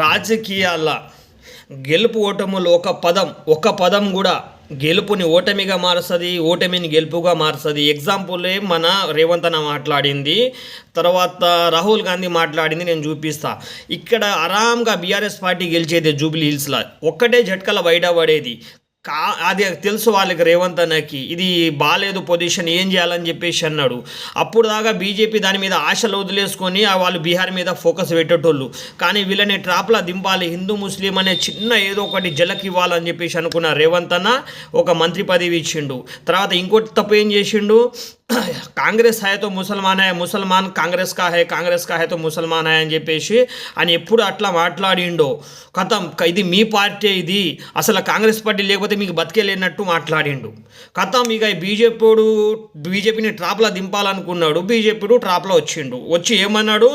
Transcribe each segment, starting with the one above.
రాజకీయాల గెలుపు ఓటములు ఒక పదం కూడా గెలుపుని ఓటమిగా మారుస్తుంది, ఓటమిని గెలుపుగా మారుస్తుంది. ఎగ్జాంపుల్ మన రేవంత్ అన్న మాట్లాడింది, తర్వాత రాహుల్ గాంధీ మాట్లాడింది నేను చూపిస్తా. ఇక్కడ ఆరాంగా బీఆర్ఎస్ పార్టీ గెలిచేది జూబ్లీ హిల్స్లో, ఒక్కటే జట్కల బయట పడేది. అది తెలుసు వాళ్ళకి రేవంత్ అన్నకి ఇది బాగాలేదు పొజిషన్, ఏం చేయాలని చెప్పేసి అన్నాడు. అప్పుడు దాకా బీజేపీ దాని మీద ఆశలు వదిలేసుకొని వాళ్ళు బీహార్ మీద ఫోకస్ పెట్టేటోళ్ళు. కానీ వీళ్ళని ట్రాప్లా దింపాలి, హిందూ ముస్లిం అనే చిన్న ఏదో ఒకటి జలకి ఇవ్వాలని చెప్పేసి అనుకున్న రేవంత్ అన్న ఒక మంత్రి పదవి ఇచ్చిండు. తర్వాత ఇంకోటి తప్పు ఏం చేసిండు, కాంగ్రెస్ హై తో ముసల్మాన్ హై, ముసల్మాన్ కాంగ్రెస్ కా హై తో ముసల్మాన్ హై అని చెప్పేసి అని ఎప్పుడు అట్లా మాట్లాడిండో కథం ఇది మీ పార్టీ, ఇది అసలు కాంగ్రెస్ పార్టీ లేకపోతే మీకు బతికేలేనట్టు మాట్లాడిండు. కథం ఇక బీజేపీని ట్రాప్లో దింపాలనుకున్నాడు, బీజేపీ ట్రాప్లో వచ్చి ఏమన్నాడు,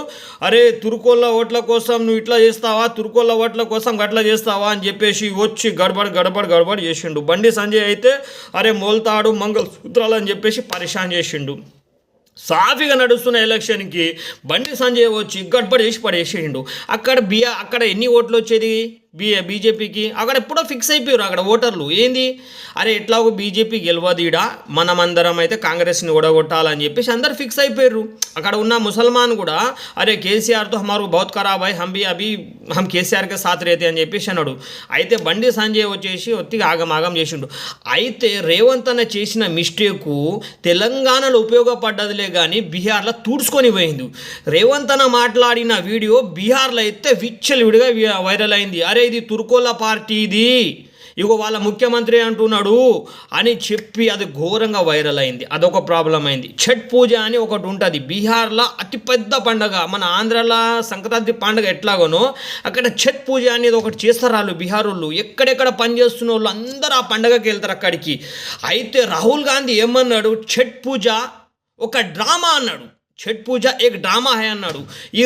అరే తుర్కోళ్ళ ఓట్ల కోసం నువ్వు ఇట్లా చేస్తావా, తుర్కోళ్ళ ఓట్ల కోసం గట్లా చేస్తావా అని చెప్పేసి వచ్చి గడబడి చేసిండు. బండి సంజయ్ అయితే అరే మోల్తాడు మంగళ సూత్రాలు అని చెప్పేసి పరిశాన్ చేసిండు. సాఫీగా నడుస్తున్న ఎలక్షన్కి బండి సంజయ్ వచ్చి గడ్బడి చేసి పడేసిండు. అక్కడ ఎన్ని ఓట్లు వచ్చేది బీజేపీకి, అక్కడ ఎప్పుడో ఫిక్స్ అయిపోయారు అక్కడ ఓటర్లు. ఏంది అరే ఎట్లాగో బీజేపీ గెలవదీడా, మనమందరం అయితే కాంగ్రెస్ని ఓడగొట్టాలని చెప్పేసి అందరు ఫిక్స్ అయిపోయారు. అక్కడ ఉన్న ముసల్మాన్ కూడా అరే కేసీఆర్తో హమారు బహుత్ ఖరాబ్ అయి హమ్ కేసీఆర్కే సాత్ రేతే అని చెప్పేసి అన్నాడు. అయితే బండి సంజయ్ వచ్చేసి ఒత్తిగా ఆగం చేసిండు. అయితే రేవంత్ అన్న చేసిన మిస్టేకు తెలంగాణలో ఉపయోగపడ్డదిలే కానీ బీహార్లో తూడ్చుకొని పోయింది. రేవంత్ అన్న మాట్లాడిన వీడియో బీహార్లో అయితే విచ్చలవిడిగా వైరల్ అయింది. అరే ఇది తుర్కోళ్ళ పార్టీ, ఇది ఇగో వాళ్ళ ముఖ్యమంత్రి అంటున్నాడు అని చెప్పి అది ఘోరంగా వైరల్ అయింది. అదొక ప్రాబ్లం అయింది. ఛట్ పూజ అని ఒకటి ఉంటుంది బీహార్లో, అతిపెద్ద పండగ. మన ఆంధ్రాలో సంక్రాంతి పండుగ ఎట్లాగోనో అక్కడ ఛట్ పూజ అనేది ఒకటి చేస్తారు వాళ్ళు బీహార్ వాళ్ళు. ఎక్కడెక్కడ పనిచేస్తున్న వాళ్ళు అందరూ ఆ పండగకి వెళ్తారు అక్కడికి. అయితే రాహుల్ గాంధీ ఏమన్నాడు, ఛట్ పూజ ఒక డ్రామా అన్నాడు, ఛట్ పూజ ఏక్ డ్రామా హై అన్నాడు. ఈ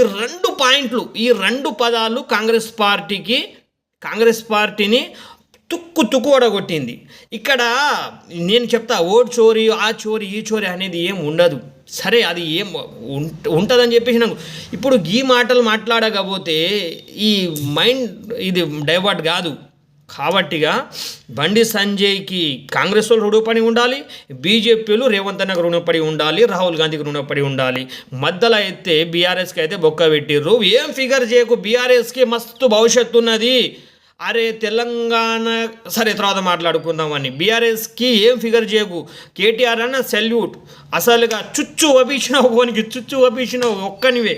రెండు పదాలు కాంగ్రెస్ పార్టీని తుక్కు ఓడగొట్టింది. ఇక్కడ నేను చెప్తా ఓట్ చోరీ ఆ చోరీ ఈ చోరీ అనేది ఏం ఉండదు. సరే అది ఏం ఉంటుందని చెప్పేసి నాకు ఇప్పుడు ఈ మాటలు మాట్లాడకపోతే ఈ మైండ్ ఇది డైవర్ట్ కాదు. కాబట్టిగా బండి సంజయ్కి కాంగ్రెస్ వాళ్ళు రుణపడి ఉండాలి, బీజేపీలు రేవంత్ అన్నకు రుణపడి ఉండాలి, రాహుల్ గాంధీకి రుణపడి ఉండాలి. మధ్యలో అయితే బీఆర్ఎస్కి అయితే బొక్క పెట్టిర్రు. ఏం ఫిగర్ చేయకు, బీఆర్ఎస్కి మస్తు భవిష్యత్తు ఉన్నది. అరే తెలంగాణ సరే తర్వాత మాట్లాడుకుందామని, బీఆర్ఎస్కి ఏం ఫిగర్ చేయకు. కేటీఆర్ అన్న సెల్యూట్, అసలుగా చుచ్చు వపించినావు, చుచ్చు వపించినావు ఒక్కనివే.